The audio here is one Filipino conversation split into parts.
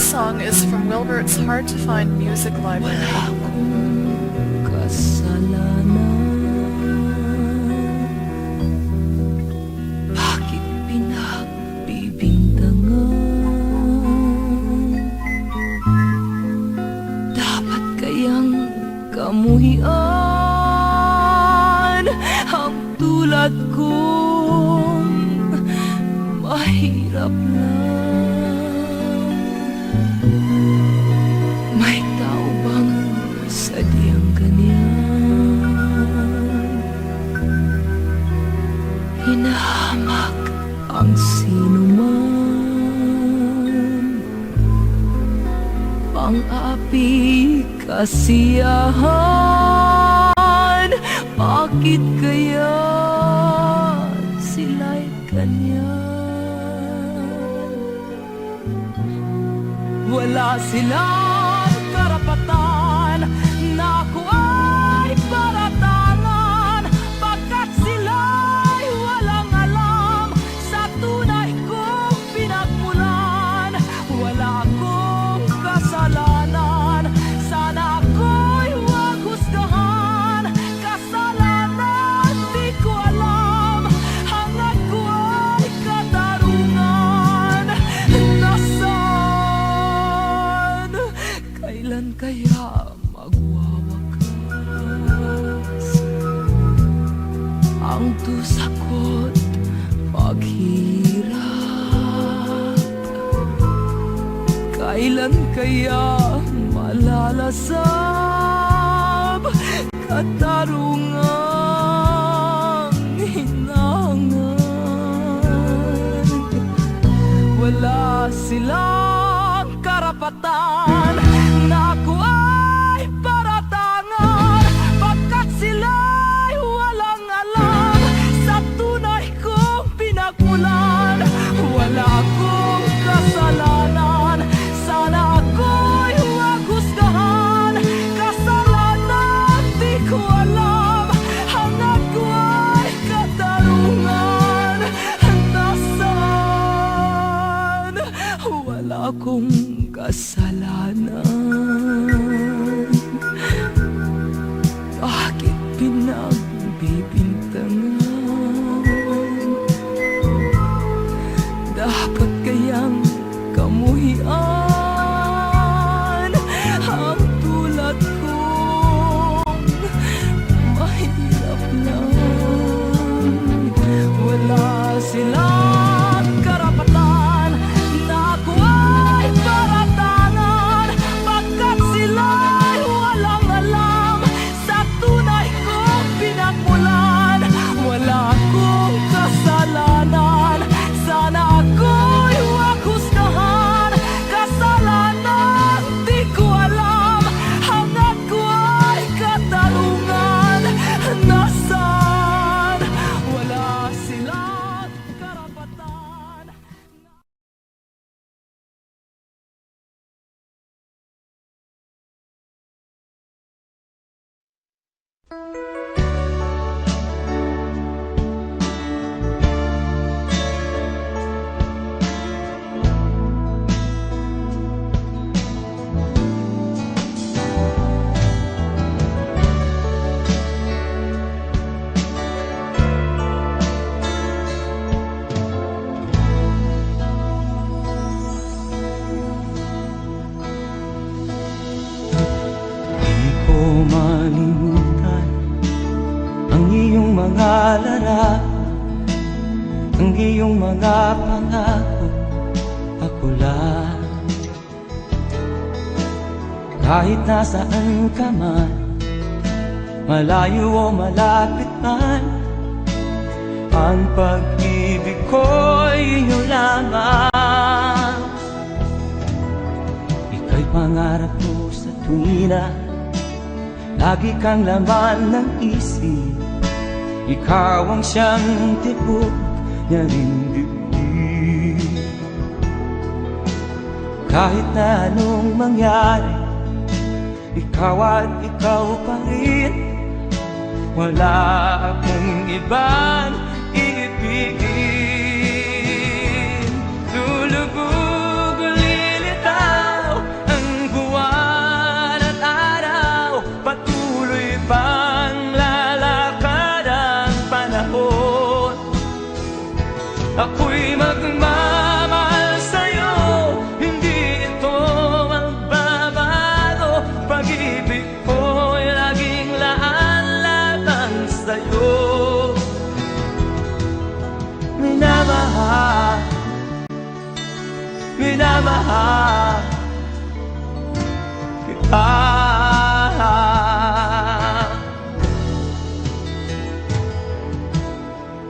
song is from Wilbert's Hard to Find Music Library. Wala akong kasalanan. Bakit pinagbibintangan? Dapat kayang kamuhian ang tulad kong mahirap lang. May tao bang sadyang ganyan? Hinahamak ang sinuman, pang-api kasiyahan. Bakit kaya sila'y ganyan? Wala silang karapatan na ako ay paratangan, pagkat sila'y walang alam sa tunay kong pinagmulan. Wala akong kasalanan, sana ako'y huwag husgahan. Kasalanan di ko alam, hangad ko ay katarungan. Nasaan? Kailan kaya magwawakas ang dusa ko't paghirap? Kailan kaya malalasap katarungang hinangan? Wala silang karapatan na ako ay paratangan, pagkat sila'y walang alam sa tunay kong pinagmulan. Wala akong kasalanan, sana ako'y huwag husgahan. Kasalanan di ko alam, hangad ko ay katarungan. Nasaan? Wala akong kasalanan. Bakit pinagbibintangan? Dapat kayang kamuhian ang tulad kong mahirap lang. Wala silang karapatan na ako ay paratangan, pagkat sila'y walang alam sa tunay kong pinagmulan. Wala akong kasalanan, sana ako'y huwag husgahan. Kasalanan di ko alam, hangad ko ay katarungan. Nasaan? Wala silang karapatan. Di ko malimutan ang iyong mga larawan, ang iyong mga pangako, ako lang. Kahit nasaan ka man, malayo o malapit man, ang pag-ibig ko'y iyo lamang. Ika'y pangarap ko sa tuwina, lagi kang laman ng isip. Ikaw ang siyang tibok niya rin dibdib. Kahit na anong mangyari, ikaw at ikaw pa rin. Wala akong ibang iibigin. Lulubog o lilitaw Ako'y magmamahal sa'yo, hindi ito magbabago. Pag-ibig ko'y laging laan-laan sa'yo. Minamahal, minamahal kita.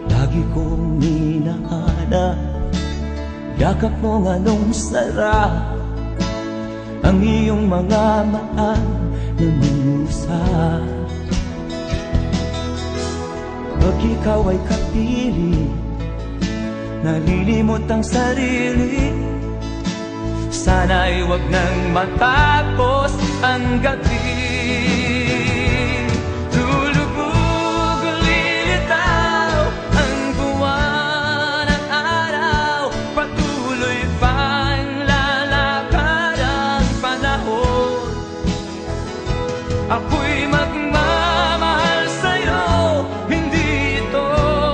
Lagi kong minahana, yakap mong anong sarap, ang iyong mga maan na musa. Pag ikaw ay kapiling, nalilimot ang sarili. Sana'y wag nang matapos ang gabi. Lulubog, lilitaw ang buwan at araw, patuloy pang lalakad ang panahon. Ako'y magmamahal sa'yo, hindi ito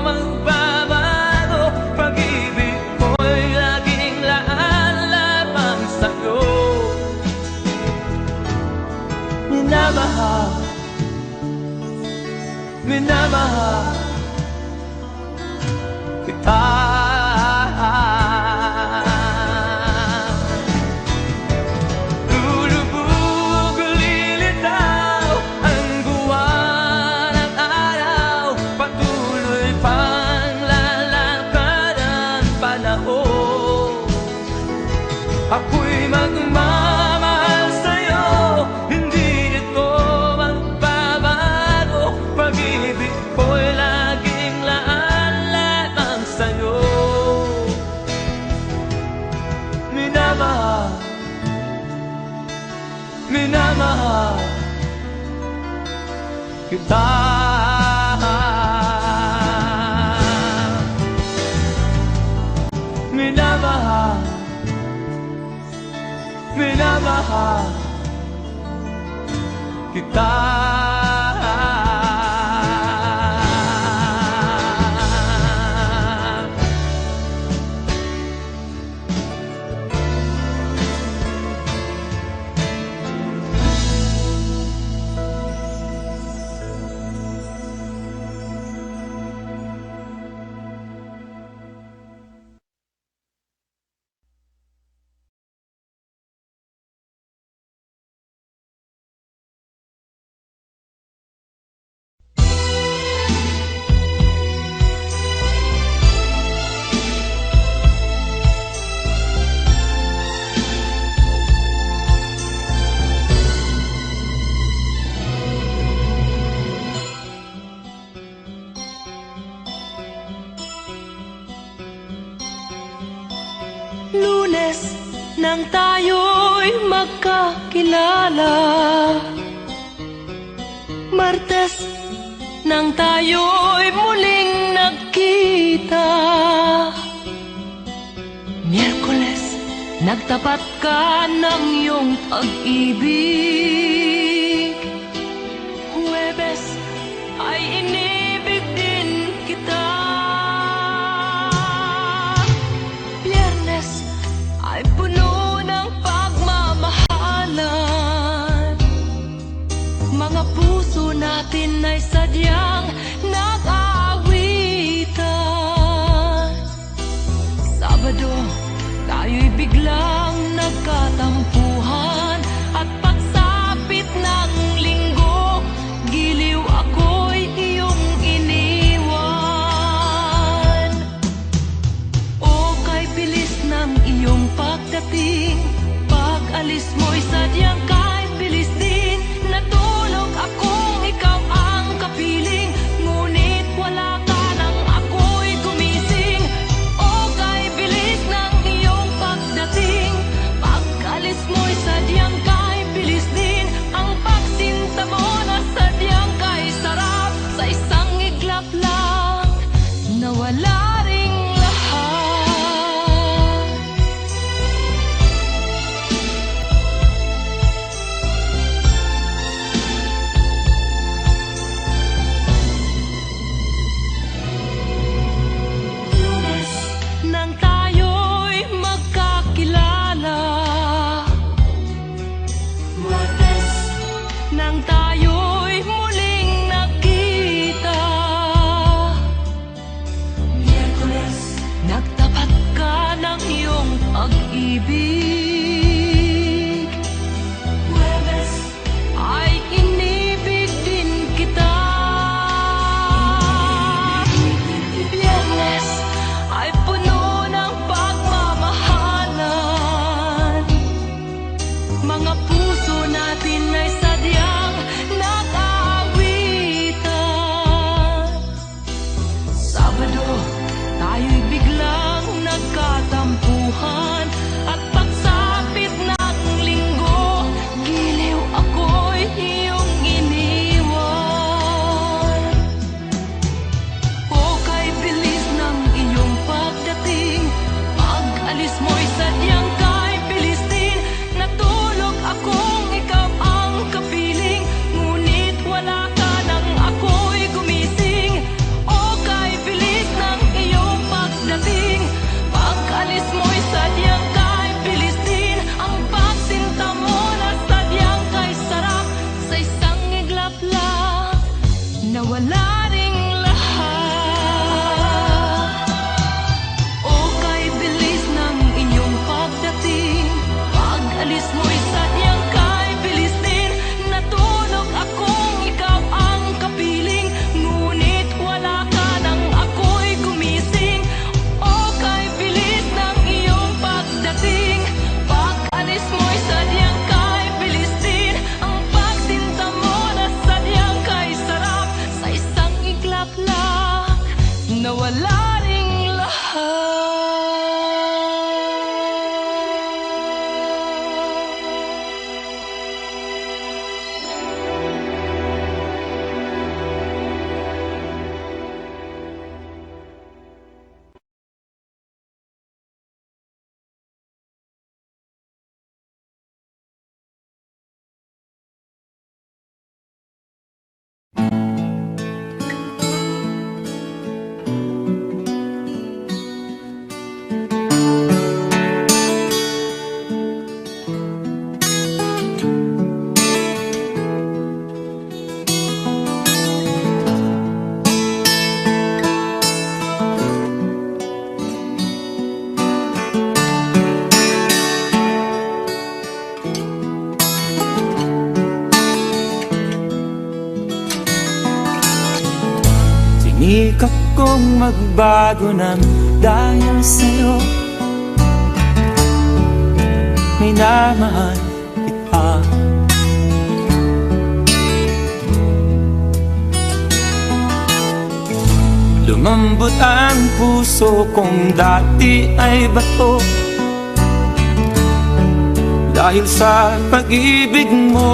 magbabago. Pag-ibig ko'y laging laan-lamang sa'yo. Minamahal, minamahal kita. Lulubog, lilitaw ang buwan at araw, patuloy pang lalakad ang panahon. Ako'y magmamahal sa'yo, hindi ito magbabago. Pag-ibig ko'y laging laan-lamang sa'yo. Minamahal, minamahal kita. Minamahal, minamahal kita. Lunes nang tayo'y magkakilala, Martes nang tayo'y muling nagkita, Miyerkules nagtapat ka ng iyong pag-ibig, Huwebes ay inibig din kita, Biyernes ay puno ng pagmamahalan. Mga puso natin ay sadyang nag-aawitan. Sabado, tayo'y biglang nagkatampuhan. At pagsapit ng linggo, giliw ako'y iyong iniwan. O kay bilis ng iyong pagdating, pag-alis mo'y sadyang kahit bilis din. Natulog akong ikaw ang kapiling, ngunit wala ka nang ako'y gumising. O kay bilis ng iyong pagdating, pag-alis nawala ring lahat. O kay bilis ng inyong pagdating, pag-alis mo'y sadyang kay bilis din. Natulog akong ikaw ang kapiling, ngunit wala ka nang ako'y gumising. O kay bilis ng iyong pagdating, pag-alis mo'y sadyang kay bilis din. Ang pagsinta mo na sadyang kay sarap, sa isang iglap lang nawala ring lahat. Sinikap kong magbago ng dahil sa'yo. Minamahal kita. Lumambot ang puso kong dati ay bato, dahil sa pag-ibig mo.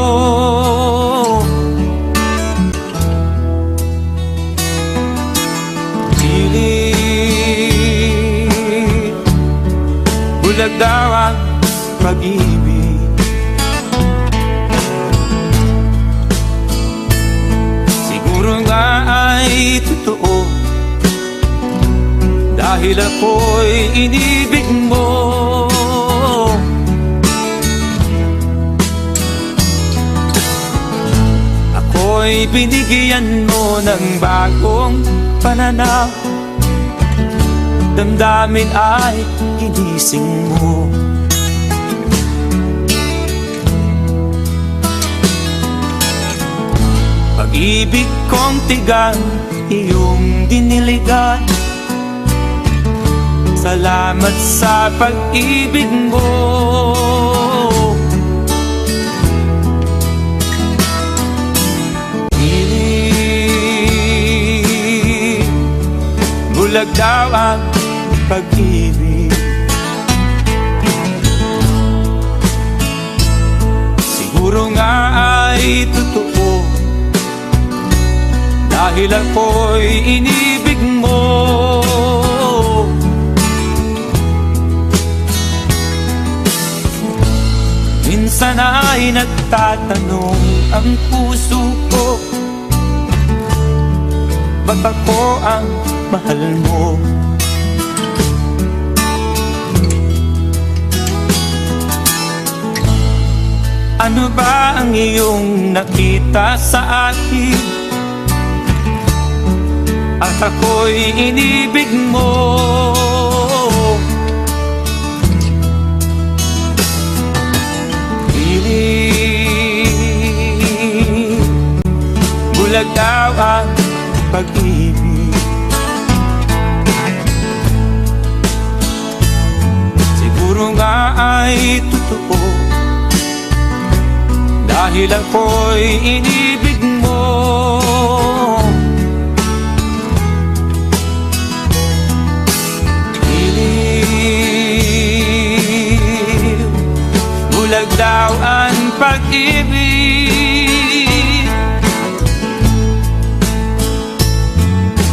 Bulag daw ang pag-ibig, siguro nga ay totoo, dahil ako'y inibig mo. Ako'y binigyan mo ng bagong pananaw, damdamin ay ginising mo. Pag-ibig kong tigang iyong diniligan, salamat sa pag-ibig mo. Bulag daw ang pag-ibig, siguro nga ay totoo, dahil ako'y inibig mo. Minsan ay nagtatanong ang puso ko, ba't ako ang mahal mo? Ano ba ang iyong nakita sa akin, at ako'y inibig mo? Piling bulag daw ang pag-ibig, siguro nga ay totoo, dahil ako'y inibig mo. Iliw, bulag daw ang pag-ibig,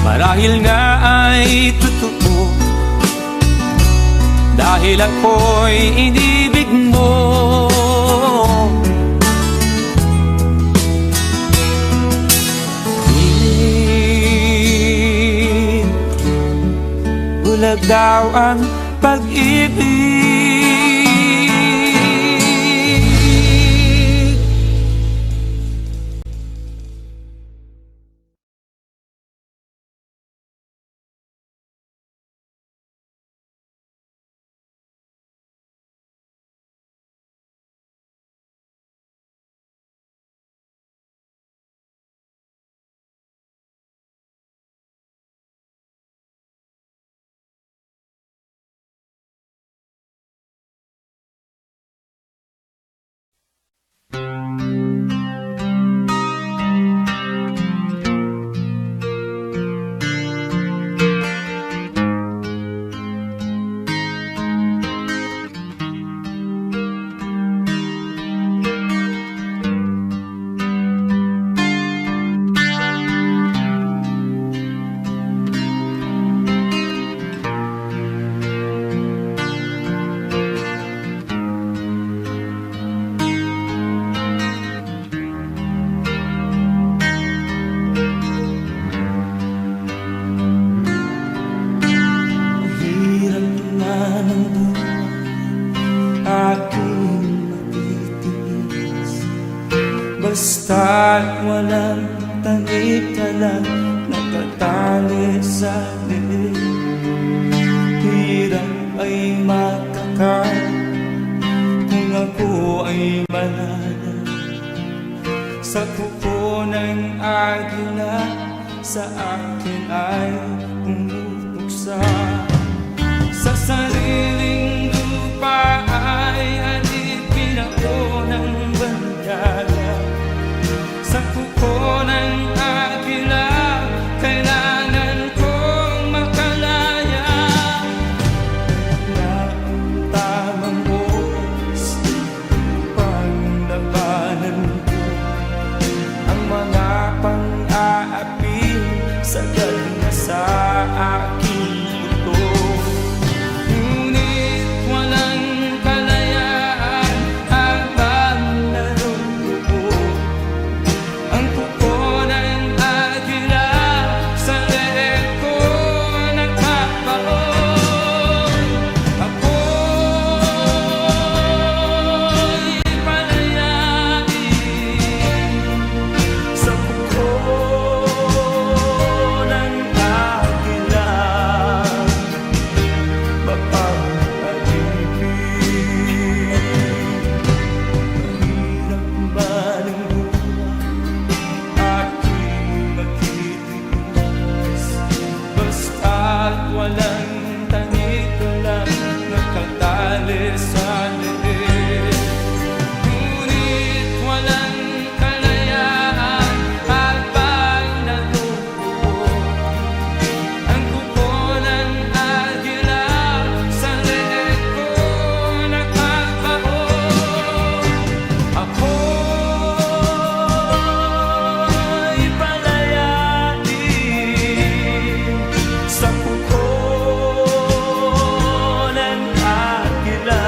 marahil nga ay totoo, dahil ako'y inibig mo. Bulag daw ang pag-ibig. Basta't walang tanik-talang nakatali sa liig. Hirap ay makakain kung ako ay malala. Sa kuko ng agila sa akin ay pumupuksa. Sa sariling lupa ay alipin ako ng bandala. Sa kuko ng agila kailangan kong makalaya. Na ang tamang oras upang labanan ko ang mga pang-aapi sa galing sa aking buto. Ngunit walang kalayaan habang naroon ang kuko ng agila sa leeg ko nagpapaon. Ako'y palayain sa kuko ng agila, mapapalipin. Mahirap baling aking magtitiis, basta't walang tanik-talang nakatali sa liig. Ngunit walang kalayaan habang naroon ang kuko ng agila sa leeg ko nagpapaon. Ako'y palayain sa kuko ng agila,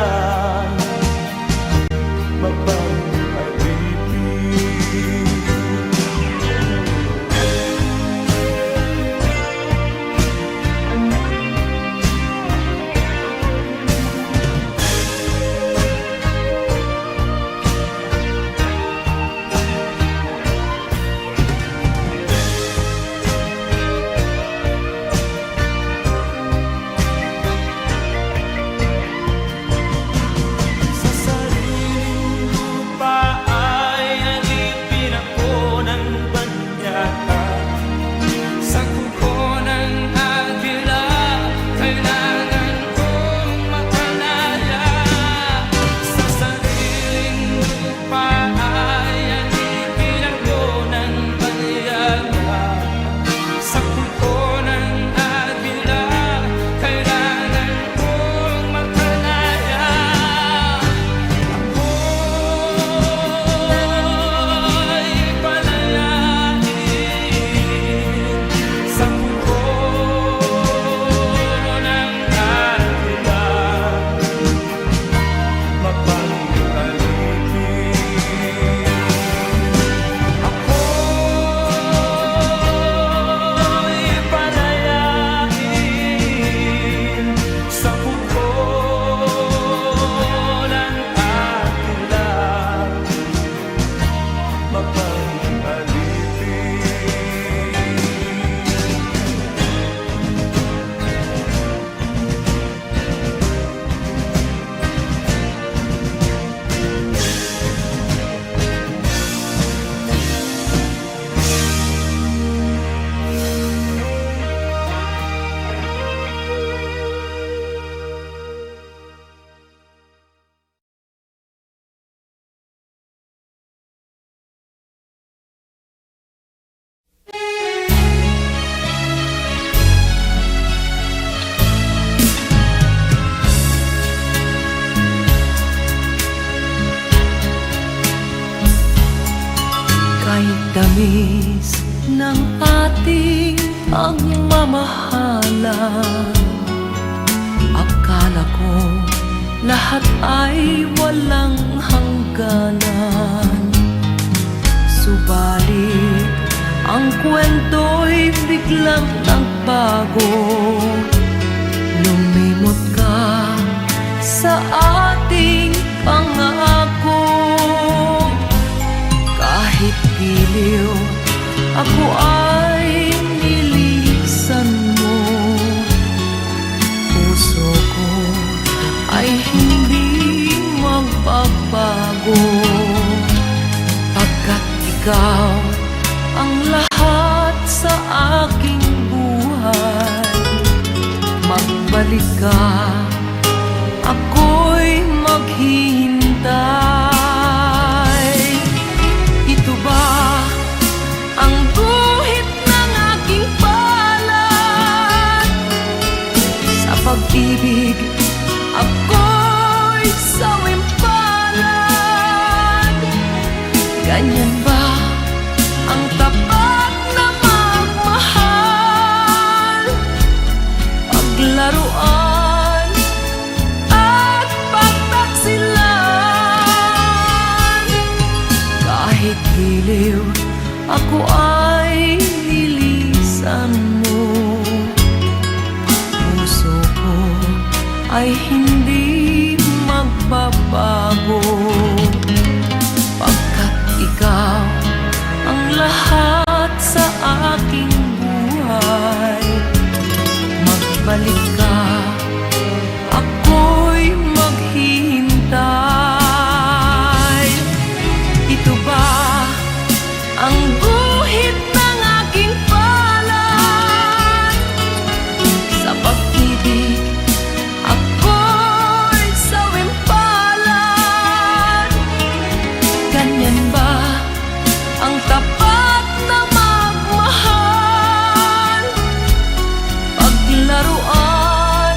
sa sariling lupa ay alipin ako ng banyata. Sa kuko ng agila kailangan kong makalaya. Sa sariling lupa ay alipin ako ng banyata. Sa kuko ng agila kailangan kong makalaya. Ako'y palayain sa kuko ng agila, mapapalipin. Ako'y palayain sa kuko ng agila, mapapalipin. Kahit tamis ng ating pagmamahalan, akala ko lahat ay walang hangganan. Subalit ang kwento'y biglang nagbago. Lumimot ka sa ating pangako. Kahit pilit ako ay nilisan mo. Puso ko ay hindi magbabago, pagkat ikaw ang lahat sa aking buhay. Magbalik ka, ako'y maghihintay. Ito ba ang guhit ng aking palad? Sa pag-ibig, ako'y sawimpalad. Ganyan ba ang tapat na magmahal? Paglaruan at pagtaksilan. Kahit giliw, ako ay nilisan mo. Puso ko ay hindi magbabago, pagkat ikaw ang lahat sa aking buhay. Magbalik ka, ako'y maghihintay. Ito ba ang guhit ng aking palad? Sa pag-ibig, ako'y sawimpalad. Ganyan ba ang tapat na magmahal? Paglaruan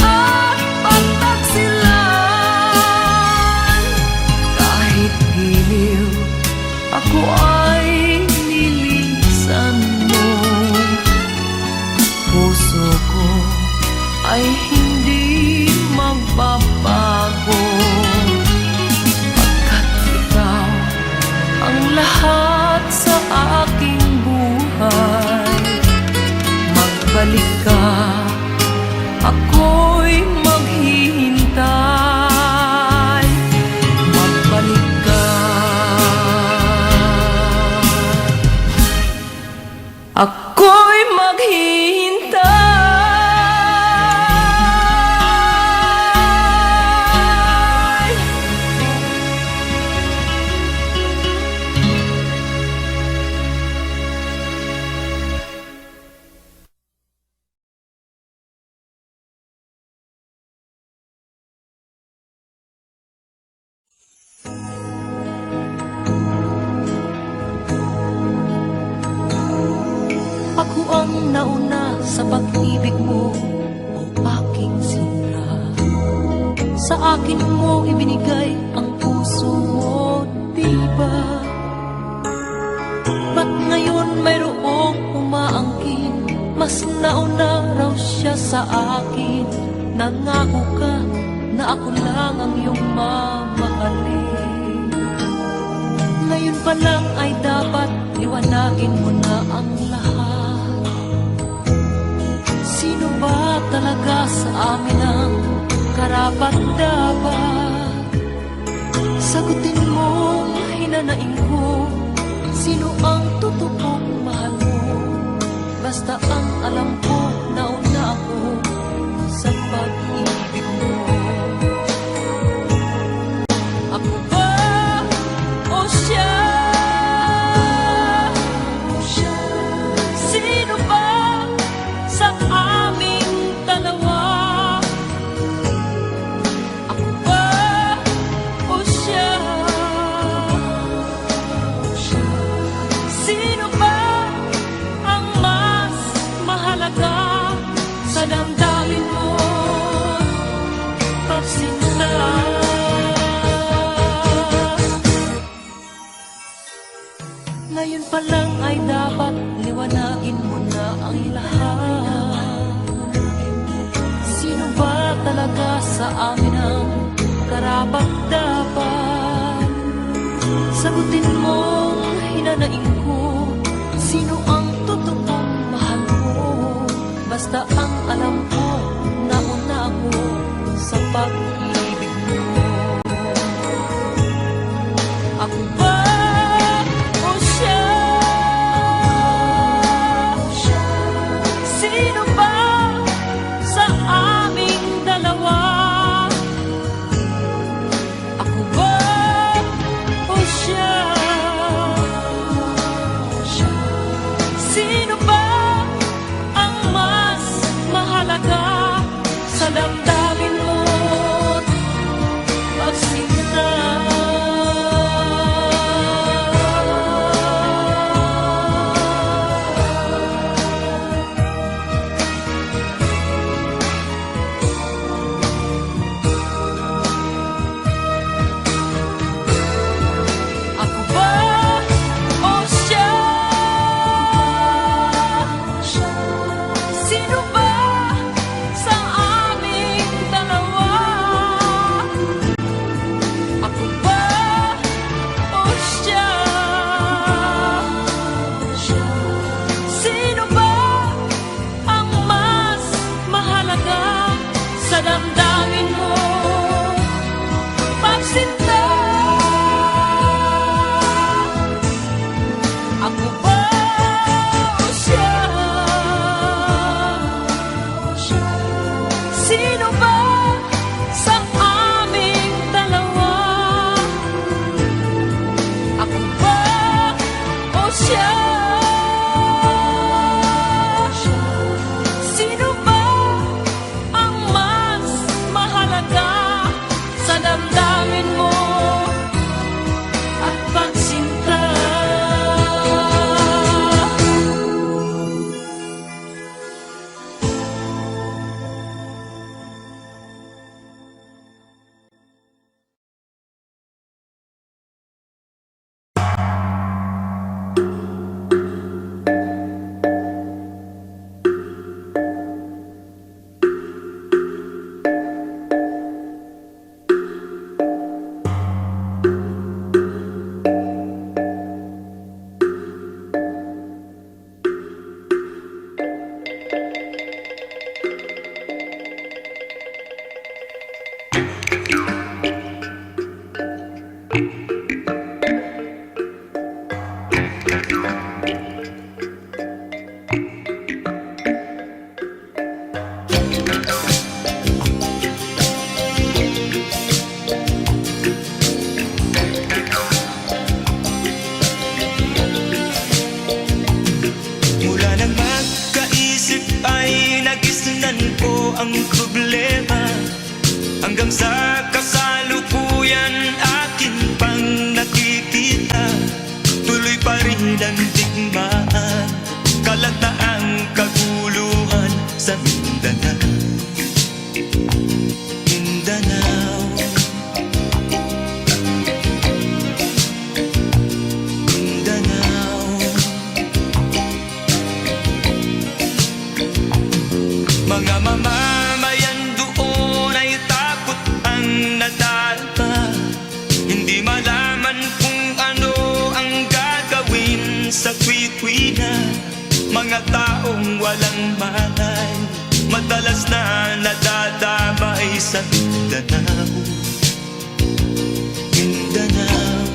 at pagtaksilan. Kahit giliw, ako ay nilisan mo. Puso ko ay hindi magbabago, pagkat ikaw ang lahat sa aking buhay. Magbalik ka, ako'y maghihintay. Magbalik ka, ako'y maghihintay. Ako ang nauna sa pag-ibig mo, o aking sinra. Sa akin mo ibinigay ang puso mo, diba? Ba't ngayon mayroong umaangkin? Mas nauna raw siya sa akin. Nangako ka na ako lang ang iyong mamahalin. Ngayon pa lang ay dapat liwanagin mo na ang lahat. Sino ba talaga sa amin ang karapat-dapat? Sagutin mo, hinanaing ko, sino ang totoong mahal mo? Basta ang alam ko, nauna ako sa pag-ibig mo. Ako ba o siya? Sino ba sa aming dalawa? Ako ba o siya? Sino ba ang mas mahalaga sa damdamin mo? Pagsinta. Ngayon pa lang ay dapat liwanagin mo na ang lahat. Sino ba talaga sa amin ang karapat-dapat? Sagutin mo, hinanaing ko, sino ang totoong mahal mo? Basta ang alam ko, nauna ako sa pag-ibig mo. Ako ba o siya? damdamin mo't pagsinta. Ako ba o siya? Sino ba sa aming dalawa? Ako ba o siya? Sino ba ang mas mahalaga sa damdamin mo? Pagsinta. Ako ba o siya? Sino ba sa aming dalawa? Ako ba o siya? Sino ba ang mas mahalaga sa damdamin mo at pagsinta? Mula nang magkaisip ay nagisnan ko ang problema. Hanggang sa kasalukuyan akin pang nakikita, tuloy pa rin ang digmaan, kalagtaang kaguluhan sa Mindanao. Mindanao, Mindanao. Mga mamamayan doon ay takot ang nadalpa. Hindi malaman kung ano ang gagawin sa tuwi-tuwi na. Mga taong walang malay, madalas na nadadamay sa Mindanao. Mindanao,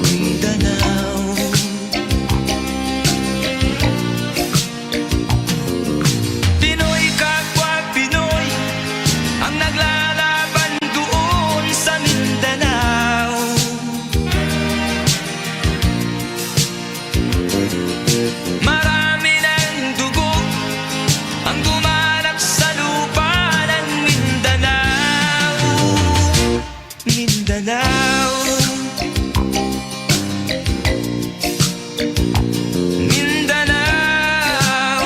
Mindanao. Pinoy kapwa Pinoy ang naglalaban doon sa Mindanao. Marami ng dugo ang dumalak sa lupa ng Mindanao. Mindanao, Mindanao.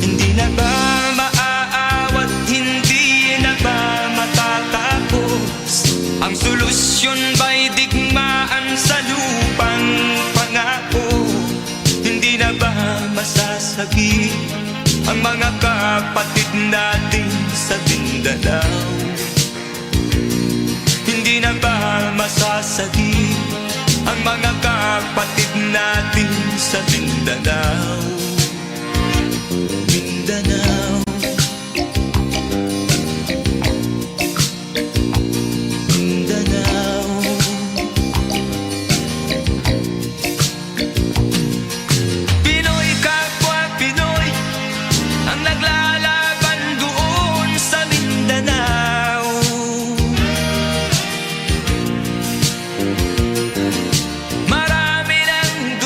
Hindi na ba maaawat, hindi na ba matatapos? Ang solusyon ba'y digmaan sa lupang pangako? Hindi na ba masasagi ang mga kapatid natin sa Mindanao? Hindi na ba masasagi ang mga kapatid natin sa Mindanao? Mindanao, Mindanao. Pinoy kapwa Pinoy ang naglalaban doon sa Mindanao. Marami ng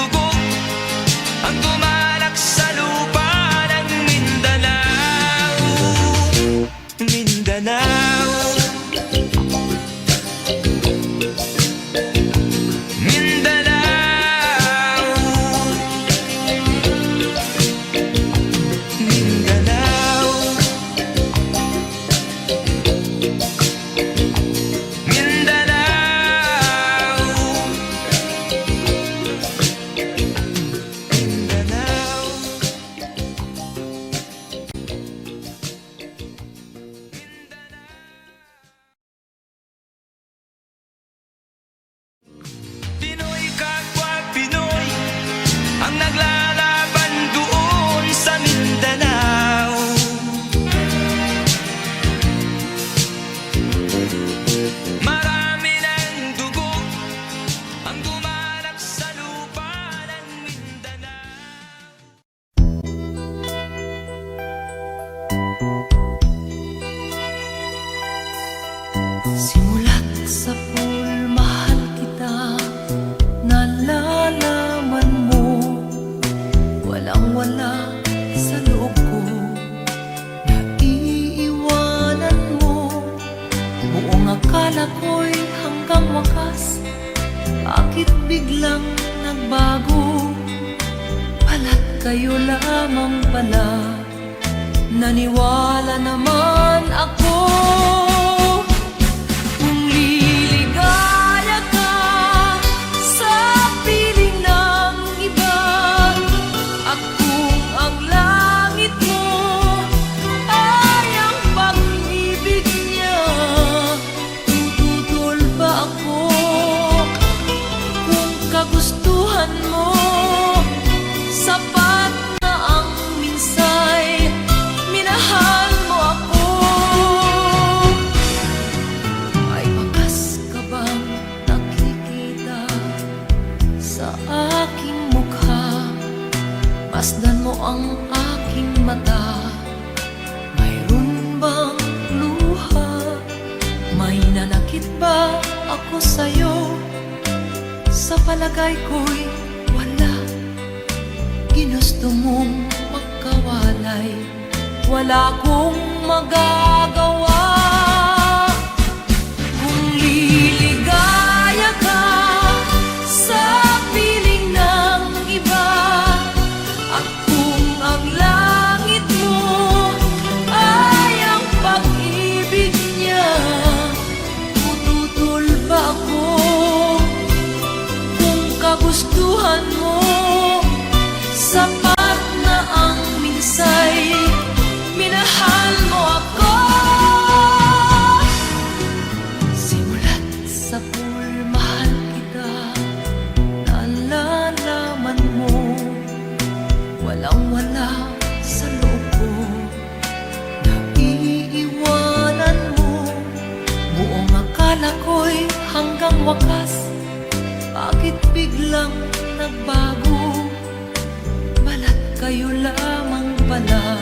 sa pool, mahal kita. Nalalaman mo, walang-wala sa loob ko. Naiiwanan mo, buong akala ko'y hanggang wakas. Bakit biglang nagbago? Pala't kayo lamang pala. Naniwala naman ako. Kung liligaya ka sa piling ng iba, at kung ang langit mo ay ang pag-ibig niya, tututol ba ako? Kung kagustuhan mo, sapat na ang minsay, minahal mo ako. May bakas ka bang nakikita sa aking mukha? Masdan mo ang aking mata. Mayroon bang luha? May nanakit ba ako sa'yo? Sa palagay ko'y wala. Ginusto mong magkawalay, wala kong magagawa. Kung liligaya ka sa piling ng iba, at kung ang langit mo ay ang pag-ibig niya, tututol ba ako? Kung kagustuhan mo, sapat na ang minsay, minahal mo ako. Simulat sa pool, mahal kita. Nalalaman mo, walang-wala sa loob ko. Naiiwanan mo, buong akala ko'y hanggang wakas. Bakit biglang nagbago? Balat kayo lamang pala.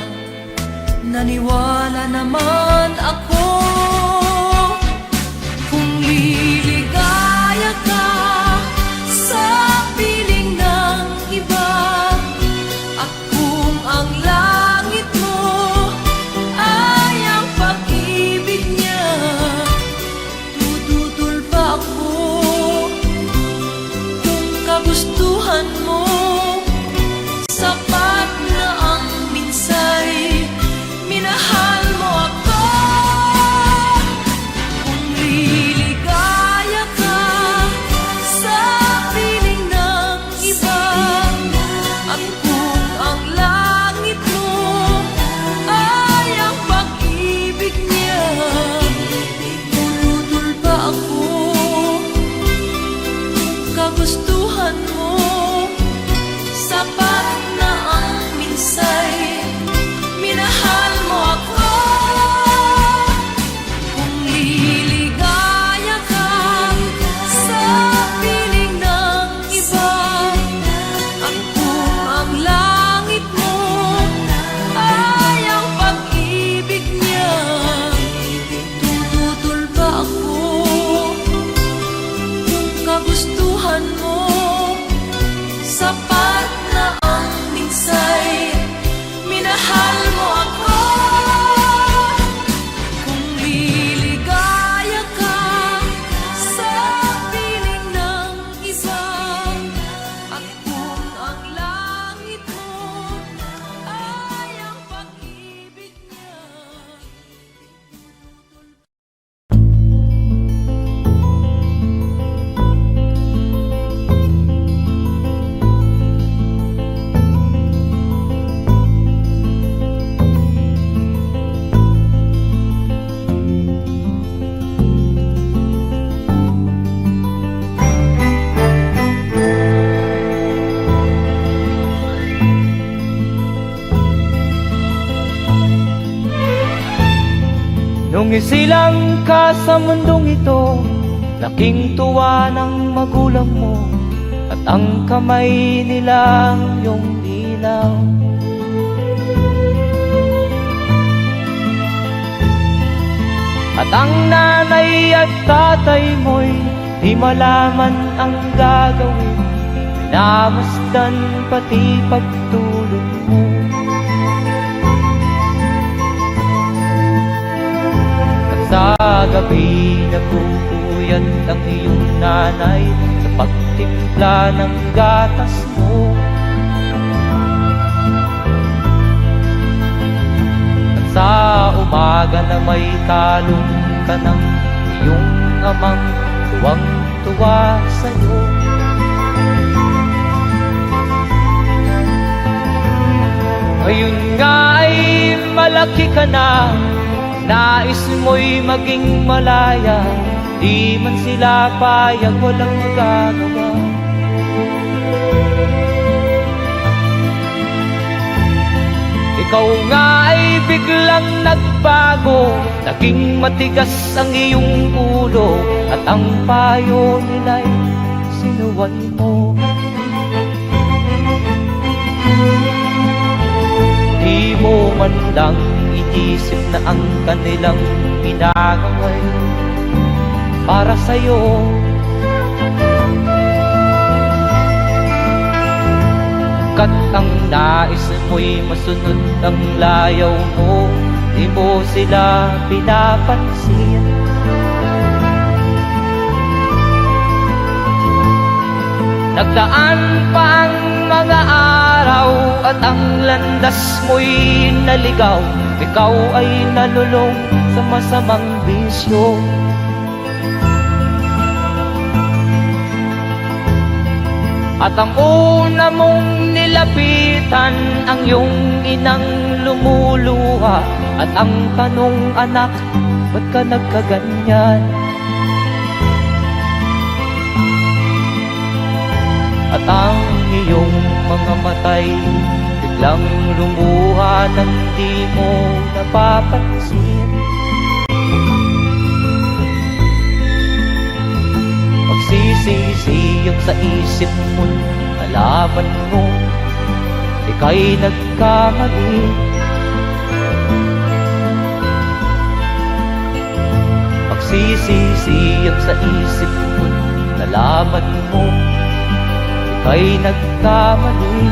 Naniwala naman ako. Kung liligaya ka sa piling ng iba, at kung ang langit mo ay ang pag-ibig niya, tututol ba ako? Kung kagustuhan mo, sapat na ang minsay, minahal mo ako. Kung liligaya ka sa piling ng iba, at kung ang langit mo ay ang pag-ibig niya, tututol ba ako? Kung kagustuhan mo, sapat na ang minsay, minahal mo ako. Kung liligaya ka sa piling ng iba, at kung ang langit mo ay ang pag-ibig niya, tututol ba ako? Kung kagustuhan mo, sapat na ang minsay, minahal mo ako. Kung liligaya ka sa piling ng iba, at kung ang langit mo ay ang pag-ibig niya, Nung isilang ka sa mundong ito, laking tuwa ng magulang mo, at ang kamay nila ang iyong ilaw. At ang nanay at tatay mo'y di malaman ang gagawin, minamasdan pati pagtulog mo. At sa gabi nagpupuyat ang iyong nanay sa pagtimpla ng gatas mo. At sa umaga na may kalong ka ng iyong amang tuwang-tuwa sa'yo. Ngayon nga ay malaki ka na, nais mo'y maging malaya, di man sila payag, walang magagawa. Ikaw nga ay biglang nagbago, naging matigas ang iyong ulo, at ang payo nila'y sinuway mo. Di mo man lang inisip na ang kanilang ginagawa'y para sa'yo. Kat ang nais mo'y masunod ang layaw mo, di mo sila pinapansin. Nagdaan pa ang mga araw at ang landas mo'y naligaw, ikaw ay nalulong sa masamang bisyo. At ang una mong nilapitan ang iyong inang lumuluha, at ang tanong, anak, ba't ka nagkaganyan? At ang iyong mga matay biglang lumuha nang di mo napapansin. Magsisisiyag sa isip mo, nalaman mo ika'y nagkamali. Magsisisiyag sa isip mo, nalaman mo ika'y nagkamali.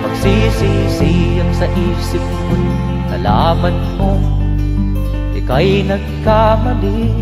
Magsisisiyag sa isip mo, nalaman mo ika'y nagkamali.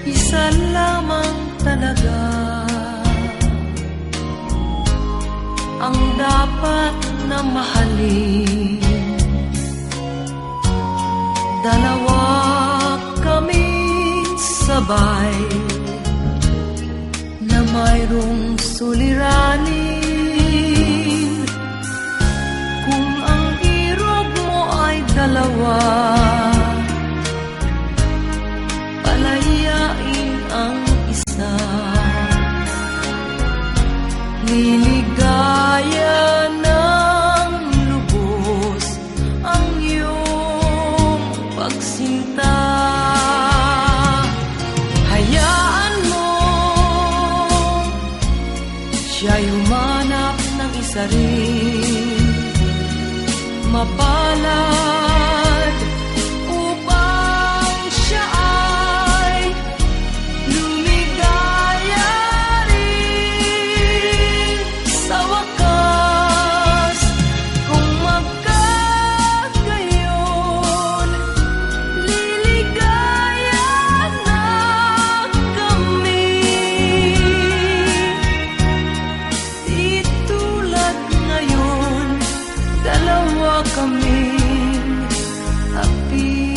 Isa lamang talaga ang dapat na mahalin. Dalawa kaming sabay na mayroong suliranin. Kung ang irog mo ay dalawa, palayain ang isa. Liligaya ng lubos ang iyong pagsinta. Hayaan mo siya'y humanap ng isa rin, mapalad upang siya ay lumigaya rin sa wakas. Kung magkagayon, liligaya na kami. Di tulad ngayon, dalawa kaming api.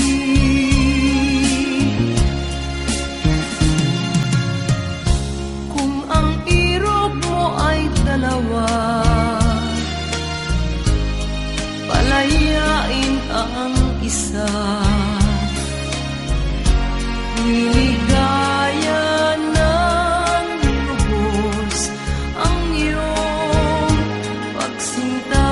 Kung ang irog mo ay dalawa, palayain ang isa. Liligaya ng lubos ang iyong pagsinta.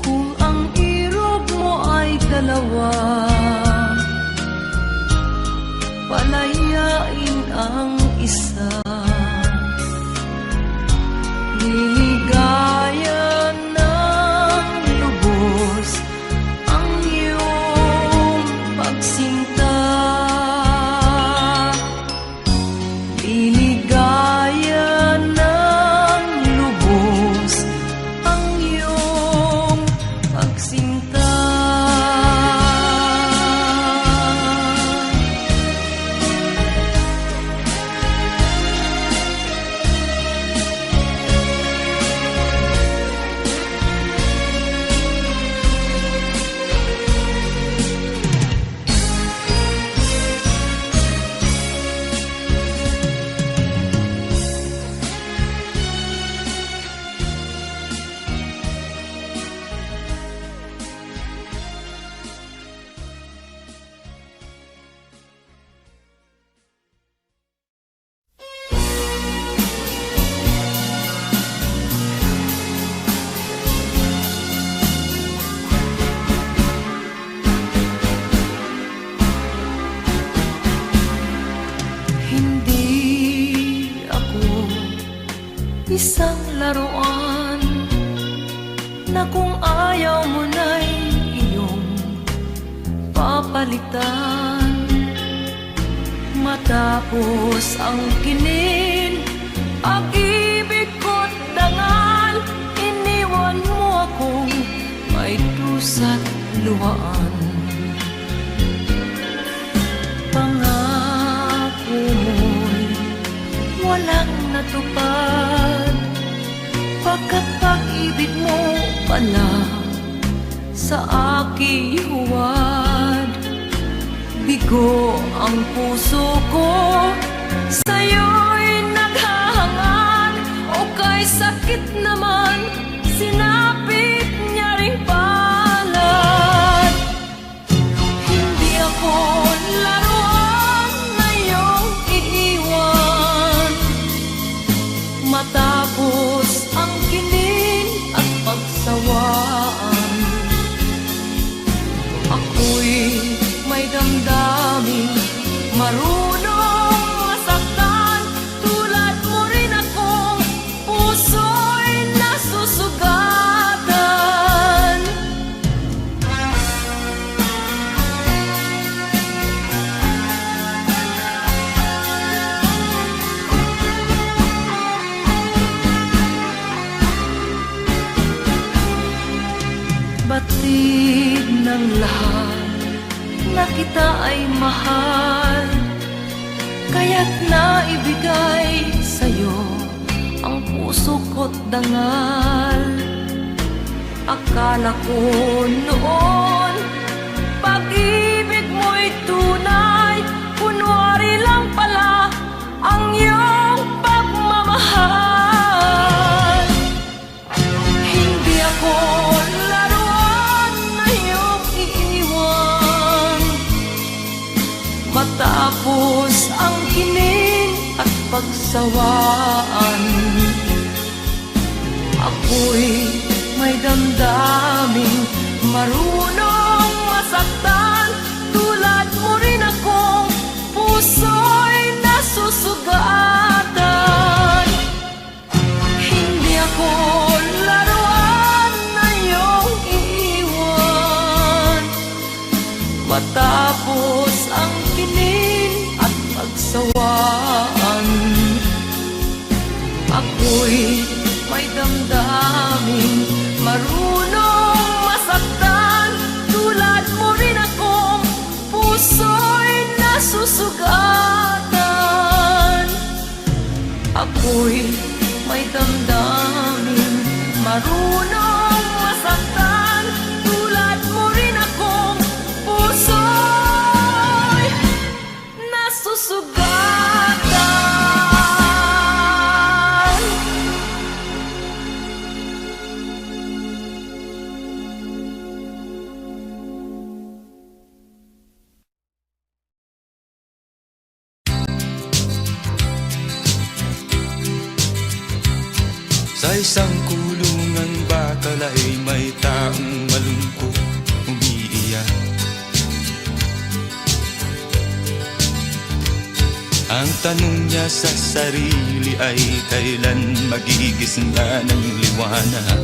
Kung ang irog mo ay dalawa, palayain ang isa. Liligaya ng lubos ang iyong pagsinta. Liligaya ng lubos ang iyong pagsinta. isang laruan na kung ayaw mo na'y iyong papalitan. Matapos ang kinin, pag-ibig ko't dangal, iniwan mo akong may dusa't luhaan. Pangako mo'y walang natupad, pagkat pag-ibig mo pala sa aking huwad. Bigo ang puso ko, sa'yo'y naghahangad, o kay sakit naman, sinapit niya ring palad. Hindi ako laruan na iyong iiwan, matapos ang kining at pagsawaan. Ako'y may damdamin, marunong masaktan, tulad mo rin akong puso'y nasusugatan. Batid ng lahat na kita ay mahal, kaya't naibigay sa'yo ang puso ko't dangal. Akala ko noon, pag-ibig mo'y tunay, kunwari lang pala ang iyong pagmamahal. Hindi ako laruan na iyong iiwan, matapos ang kining at pagsawaan. Ako'y may damdamin, marunong masaktan, tulad mo rin akong puso'y nasusugatan. Hindi ako laruan na iyong iiwan, matapos ang kining at pagsawaan. Ako'y may damdamin, marunong masaktan, tulad mo rin akong puso'y nasusugatan. Ako'y may damdamin, marunong masaktan, tulad mo rin akong puso'y nasusugatan. Sa isang kulungan bakal ay may taong malungkot umiiyak. Ang tanong niya sa sarili ay kailan magigising na ng liwanag.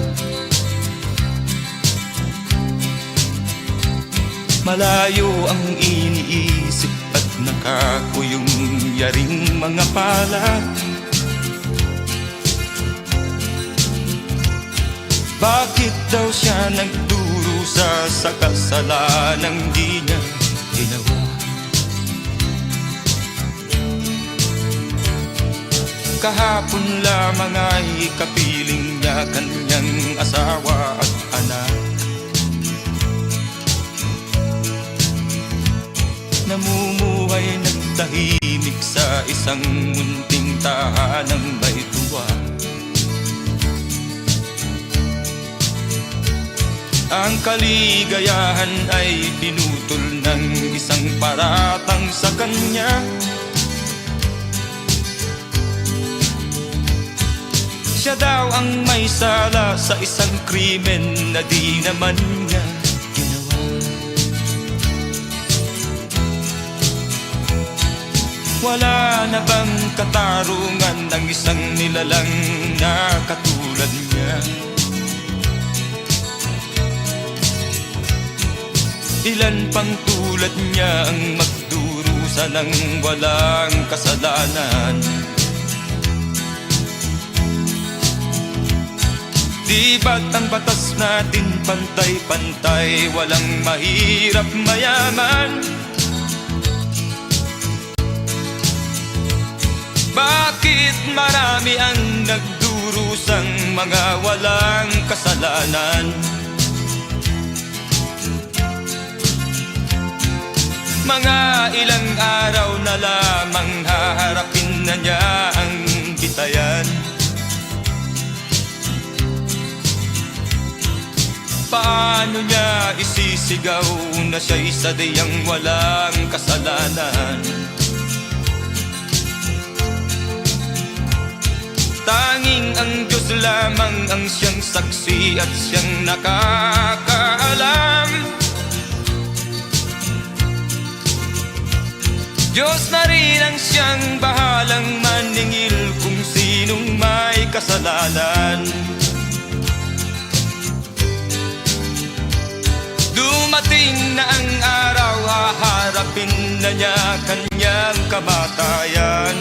Malayo ang iniisip at nakakuyong yaring mga palad. Bakit daw siya nagdurusa sa kasalanang di niya ginawa? Kahapon lamang ay kapiling niya kanyang asawa at anak. Namumuhay nagtahimik sa isang munting tahanang may tuwa. Ang kaligayahan ay pinutol ng isang paratang sa kanya. Siya daw ang may sala sa isang krimen na di naman niya ginawa. Wala na bang katarungan ng isang nilalang na katulad niya? Ilan pang tulad niya ang magdurusa ng walang kasalanan? Di ba't ang batas natin pantay-pantay, walang mahirap mayaman? Bakit marami ang nagdurusang mga walang kasalanan? Mga ilang araw na lamang haharapin na niya ang bitayan. Paano niya isisigaw na siya'y sadyang walang kasalanan? Tanging ang Diyos lamang ang siyang saksi at siyang nakakaalam. Diyos na rin ang siyang bahalang maningil kung sinong may kasalanan. Dumating na ang araw, haharapin na niya kanyang kamatayan.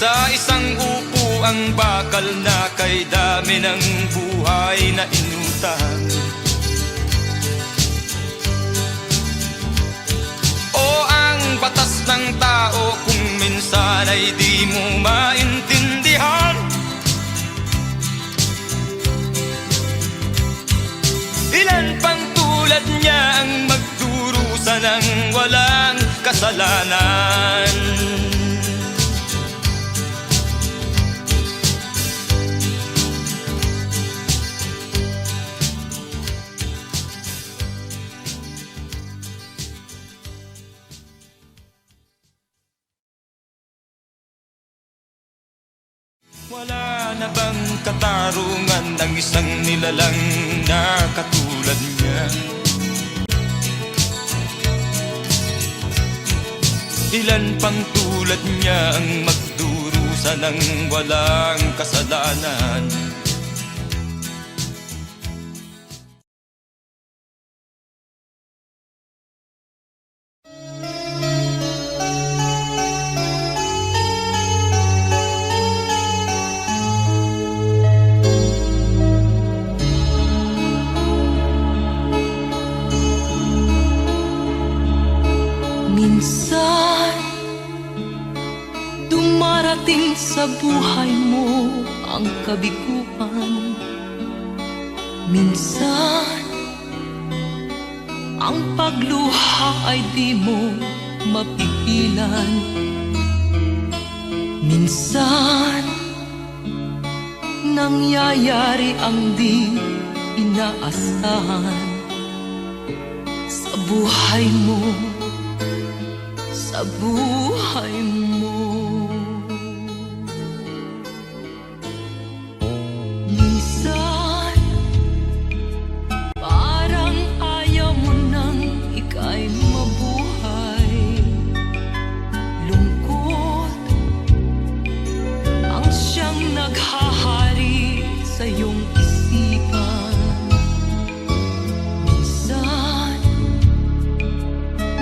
Sa isang upo ang bakal na kay dami ng buhay na inutang. O ang batas ng tao kung minsan ay di mo maintindihan. Ilan pang tulad niya ang magdurusa ng walang kasalanan? Wala na bang katarungan ng isang nilalang na katulad niya? Ilan pang tulad niya ang magdurusa ng walang kasalanan? Minsan, dumarating sa buhay mo ang kabiguan. Minsan, ang pagluha ay di mo mapigilan. Minsan, nangyayari ang di inaasahan sa buhay mo. Sa buhay mo. Minsan, parang ayaw mo nang ika'y mabuhay. Lungkot ang siyang naghahari sa iyong isipan. Minsan,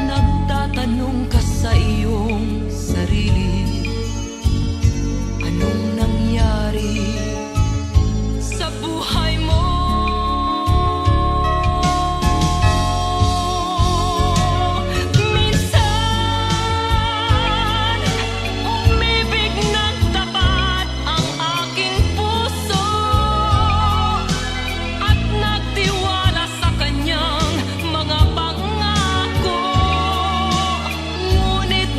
nagtatanong ka sa iyong sarili, anong nangyari sa buhay mo? Minsan, umibig ng tapat ang aking puso at nagtiwala sa kanyang mga pangako. Ngunit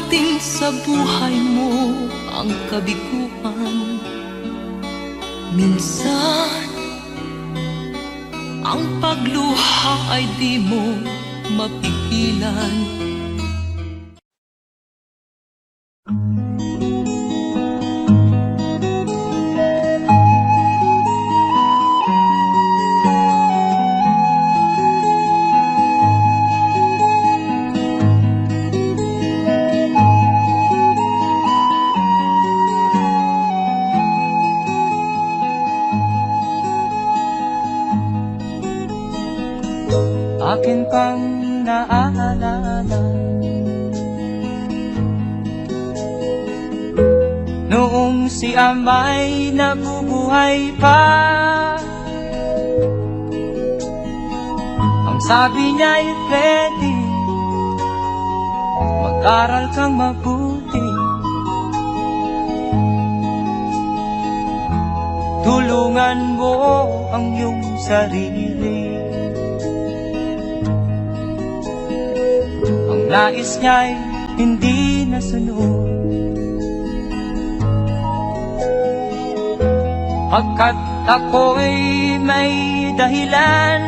dumating sa buhay mo ang kabiguan. Minsan, ang pagluha ay di mo mapigilan. Akin pang naaalala noong si ama'y nabubuhay pa. Ang sabi niya'y Freddy, mag-aral kang mabuti, tulungan mo ang iyong sarili. Ang nais niya'y hindi nasunod, pagkat ako'y may dahilan.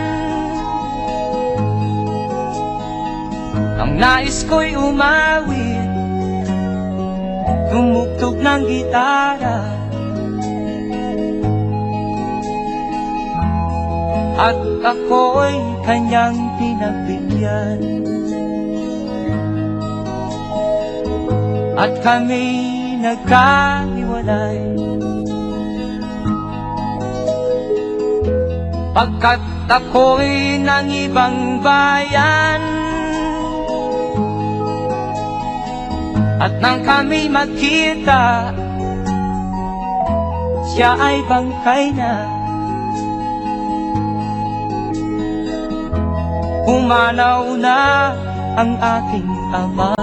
Ang nais ko'y umawit, tumugtog ng gitara, at ako'y kanyang pinagbigyan. At kami nagkahiwalay, pagkat ako'y ng ibang bayan. At nang kami magkita, siya ay bangkay na. Pumanaw na ang aking ama.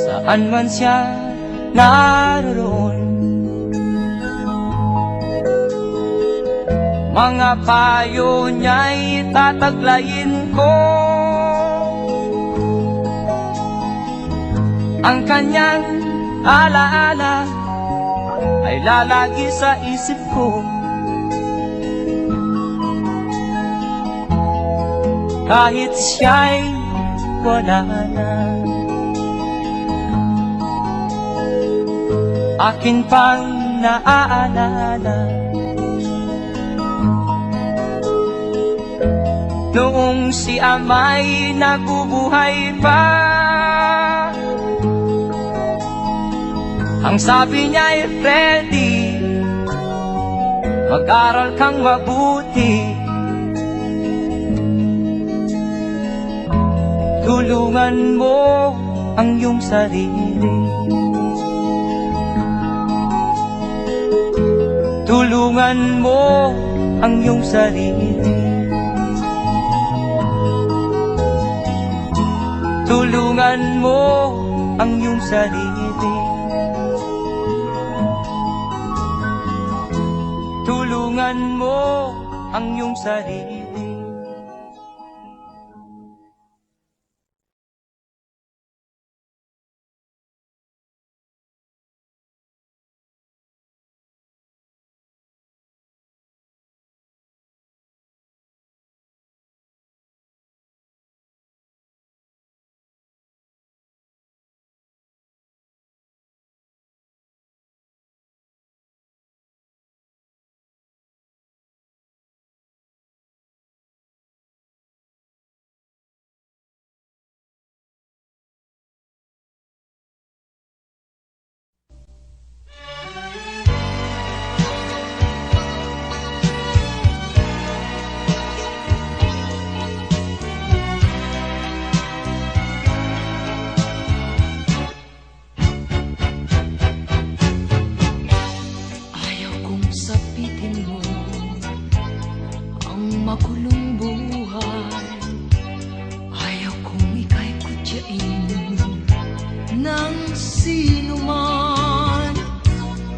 Saan man siya naroon, mga payo niya'y tataglayin ko. Ang kanyang alaala ay lalagi sa isip ko. Kahit siya'y wala na, akin pang naaalala noong si ama'y nabubuhay pa. Ang sabi niya'y Freddy, mag-aral kang mabuti, tulungan mo ang iyong sarili. Tulungan mo ang iyong sarili. Tulungan mo ang iyong sarili. Tulungan mo ang iyong sarili. magulong buhay. Ayaw kong ika'y kutyain ng sino man.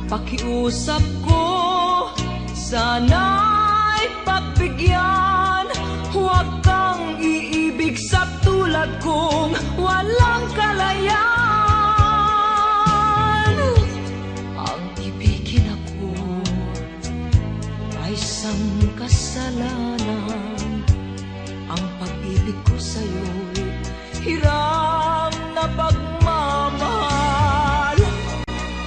Pakiusap ko, sana'y pagbigyan. Huwag kang iibig sa tulad kong walang kalayaan. Ang ibigin ako ay isang kasalanan. Ang pag-ibig ko sa'yo'y hiram na pagmamahal.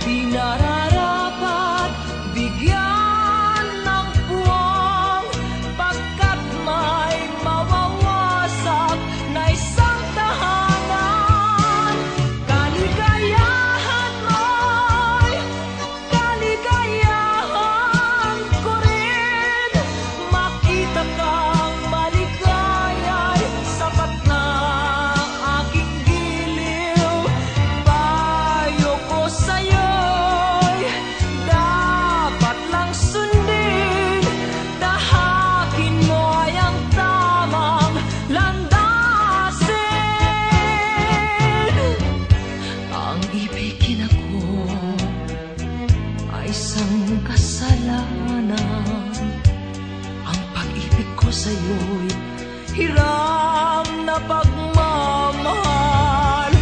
Di nararapat bigyan ng puwang, pagkat may mawawasak na isang tahanan. Kaligayahan mo'y kaligayahan ko rin. Makita kang maligaya'y sapat na aking giliw. Payo ko sa'yo'y dapat lang sundin. Tahakin mo ay ang tamang landasin. Ang ibigin ako ay isang kasalanan. Ang pag-ibig ko sa'yo'y hiram na pagmamahal.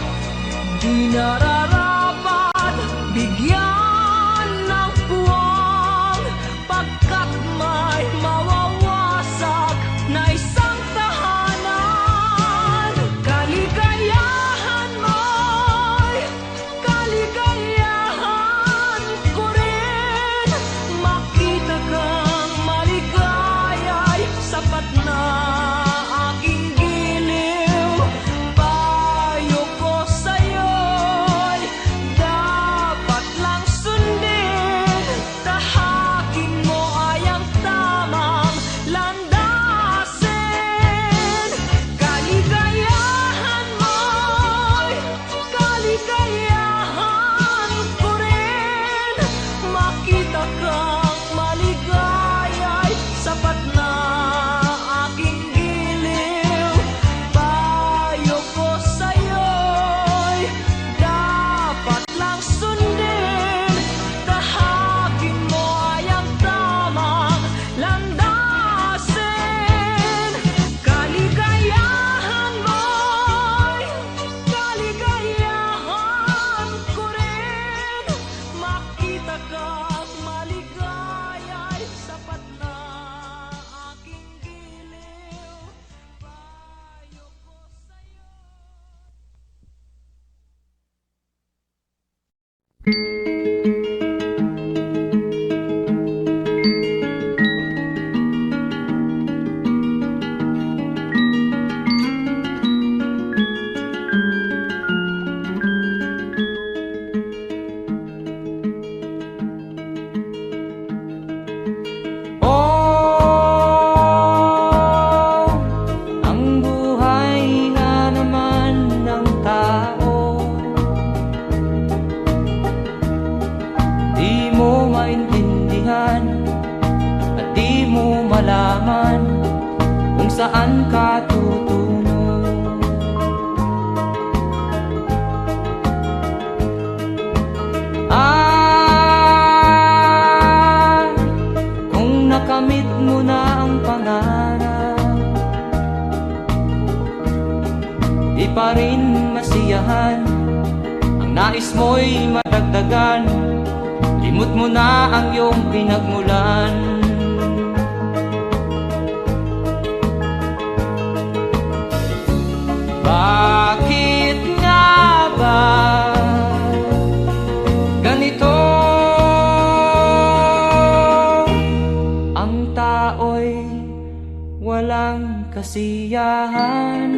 Di nararapat bigyan ng puwang, pagkat may mawawasak na isang tahanan. Kaligayahan mo'y kaligayahan ko rin. Makita kang maligaya'y sapat na aking giliw. Payo ko sa'yo'y dapat lang sundin. Tahakin mo ay ang tamang landasin. Kaligayahan mo'y kaligayahan ko rin. Makita kang maligaya'y sapat na aking giliw. Payo ko sa'yo'y dapat lang sundin. Tahakin mo ay ang tamang landasin. Kaligayahan mo'y kaligayahan ko rin. Makita kang maligaya'y sapat na aking giliw. Payo ko sa'yo. Oh, ang buhay nga naman ng tao, di mo maintindihan at di mo malaman kung saan ka tutungo. Kung nakamit mo na ang pangarap, di pa rin masiyahan. Ang nais mo'y madagdagan, limot mo na ang iyong pinagmulan. Bakit nga ba ganito? Ang tao'y walang kasiyahan.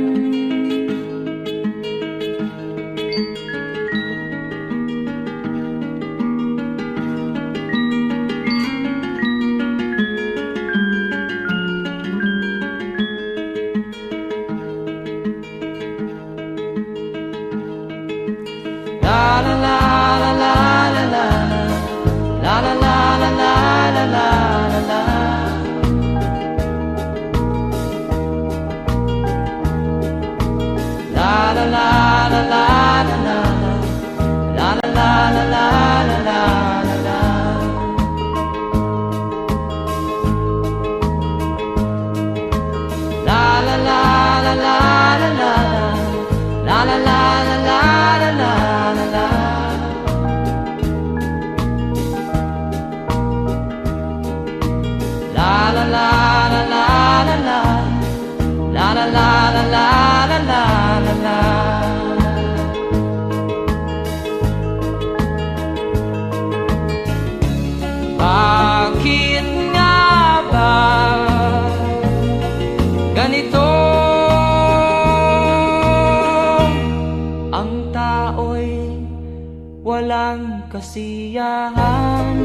La la la la la la la la la la la la la la la. kasiyahan.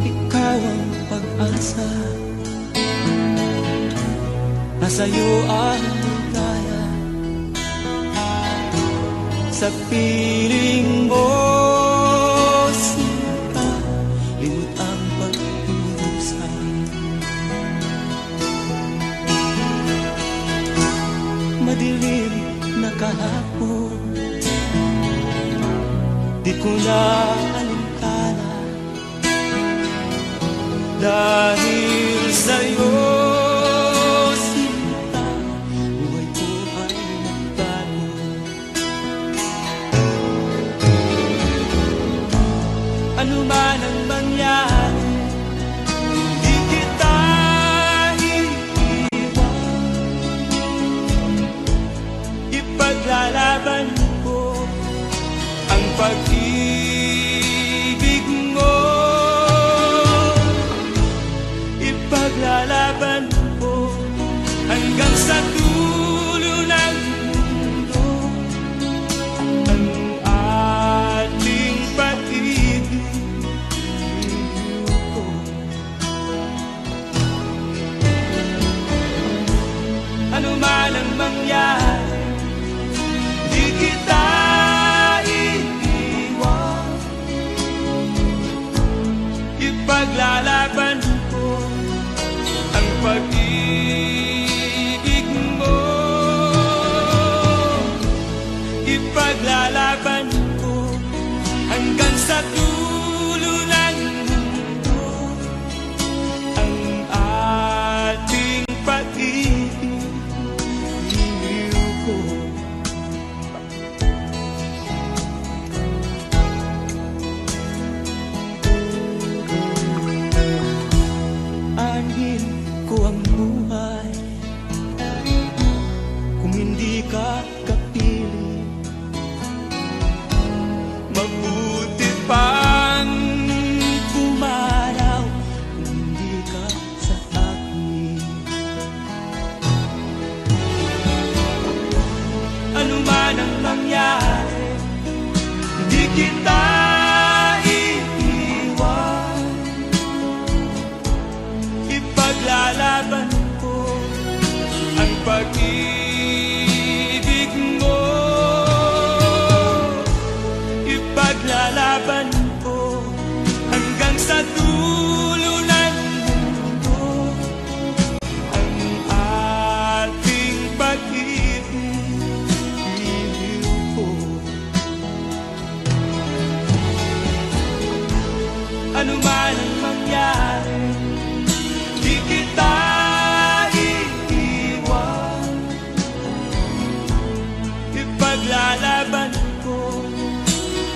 Ikaw ang pag-asa, nasa'yo ang ligaya. Sa piling mo, sinta, limot ang pag-iusa. Madilim na kahapon, di ko na alintana. Dahil sa'yo, sinta, buhay ko ay nagbago. Ano man ang mangyari, di kita iiwan. Ipaglalaban ko ang pag-ibig mo. Ipaglalaban ko hanggang sa dulo ng mundo ang ating pag-ibig ko. Ano man ang mangyari, di kita iiwan. Ipaglalaban ko ang pag-ibig mo. Ipaglalaban ko hanggang sa dulo ng mundo ang ating pag-ibig ko. Anhin ko ang buhay kung hindi ka kapiling. Mabuti pang pumaraw kung hindi ka sa akin. Ano man ang mangyari, di kita iiwan. Ipaglalaban ko ang pag-ibig mo. Ipaglalaban ko hanggang sa dulo ng mundo ang ating pag-ibig ko. Ano man ang mangyari, di kita iiwan. Ipaglalaban ko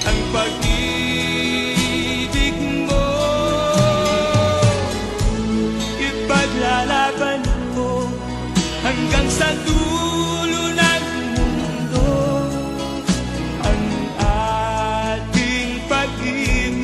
ang pag-ibig mo. Ipaglalaban ko hanggang sa dulo ng mundo ang ating pag-ibig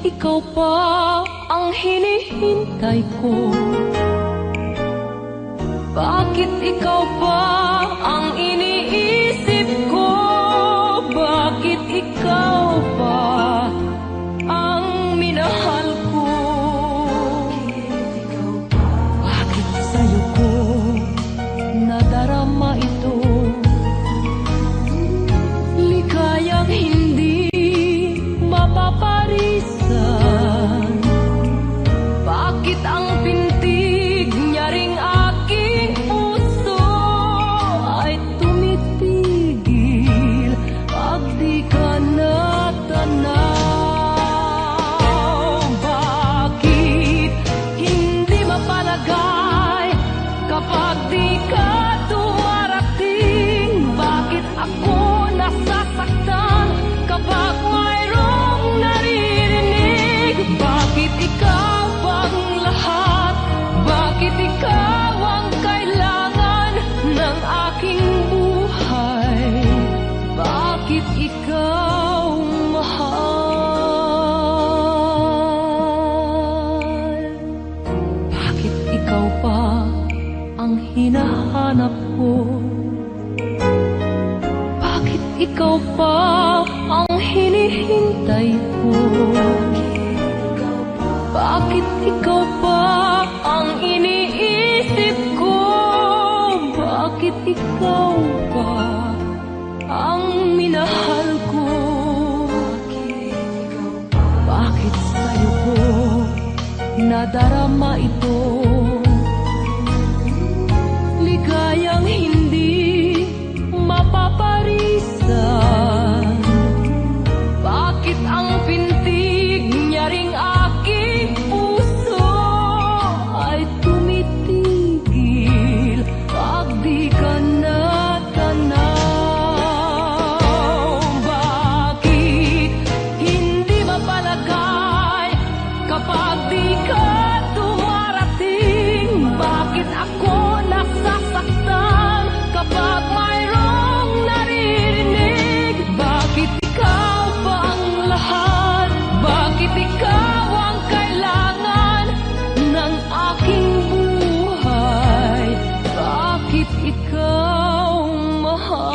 ikaw pa ang hinihintay ko? Bakit ikaw pa ang iniisip ko? Bakit ikaw pa ang minahal ko? Bakit sa'yo ko nadarama ito? Ligayang hindi mapaparisan. Bakit ang pintig niya ring aking puso ay tumitigil pag di ka natanaw? Bakit hindi mapalagay kapag di ka dumarating? Bakit ako nasasaktan kapag mayroong naririnig? Bakit ikaw ang lahat? Bakit ikaw ang kailangan ng aking buhay? Bakit ikaw mahal? Bakit ikaw pa ang hinahanap ko? Bakit ikaw pa ang hinihintay ko? Bakit ikaw pa ang iniisip ko? Bakit ikaw pa ang minahal ko? Bakit sa'yo ko nadarama ito? Ligayang hindi mapaparisan. Bakit ang pintig niya ring aking puso ay tumitigil pag di ka natanaw? Bakit hindi mapalagay kapag di ka dumarating? Bakit ako nasasaktan kapag mayroong naririnig? Bakit ikaw pa ang lahat? Bakit ikaw ang kailangan ng aking buhay? Bakit ikaw mahal?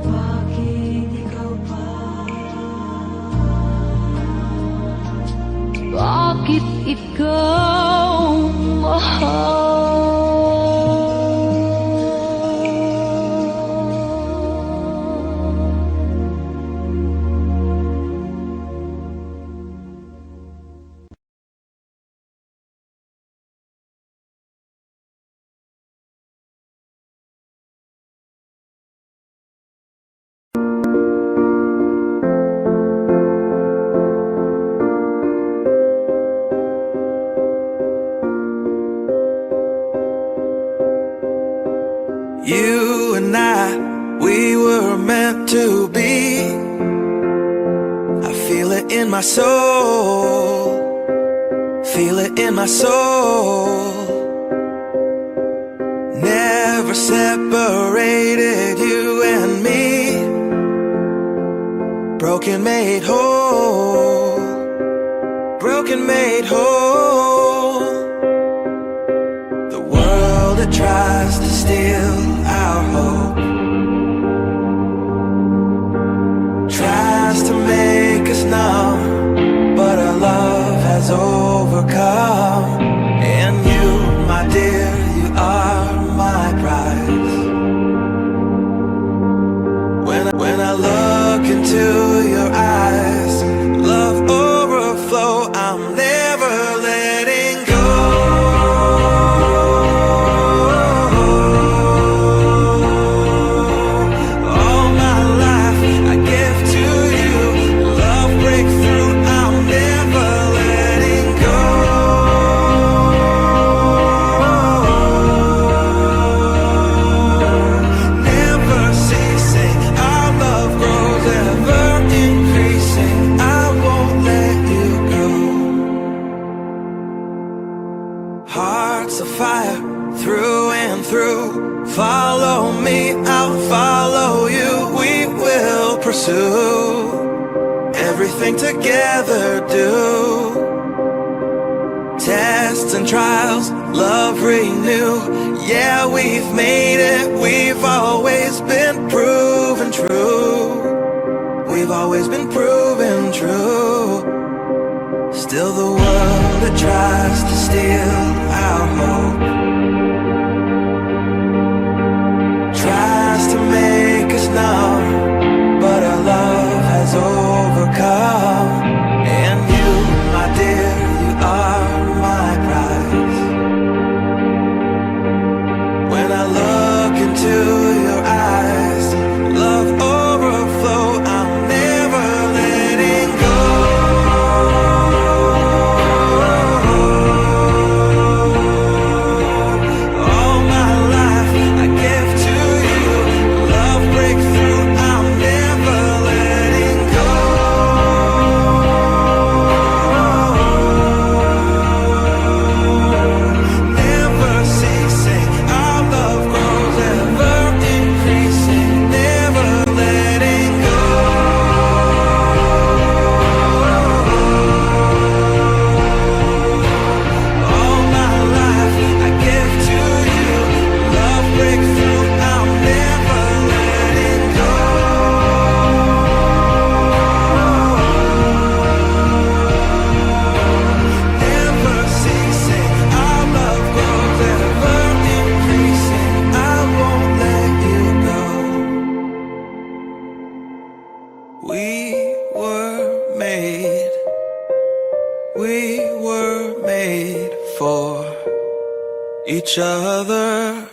Bakit ikaw pa? Bakit ikaw mahal? You and I, we were meant to be. I feel it in my soul. Feel it in my soul. Never separated, you and me. Broken made whole. Broken made whole. The world that tries to steal our hope tries to make us numb, but our love has overcome. And you, my dear, you are my prize. When I look into your eyes, love overflow, I'm never letting go. All my life I give to you, love breakthrough, I'm never letting go. Never ceasing, our love grows ever pursue, everything together do. Tests and trials, love renew. Yeah, we've made it, we've always been proven true. We've always been proven true. Still the world that tries to steal our hope tries to make us numb, but our love has overcome. And you, my dear, you are my prize. When I look into your eyes, love overflow, I'm never letting go. All my life I give to you, love breakthrough, I'm never letting go. Never ceasing, our love grows ever increasing, never letting go. All my life I give to you, love breakthrough, I'm never letting go. Never ceasing, our love grows ever increasing, I won't let you go. We were made for each other.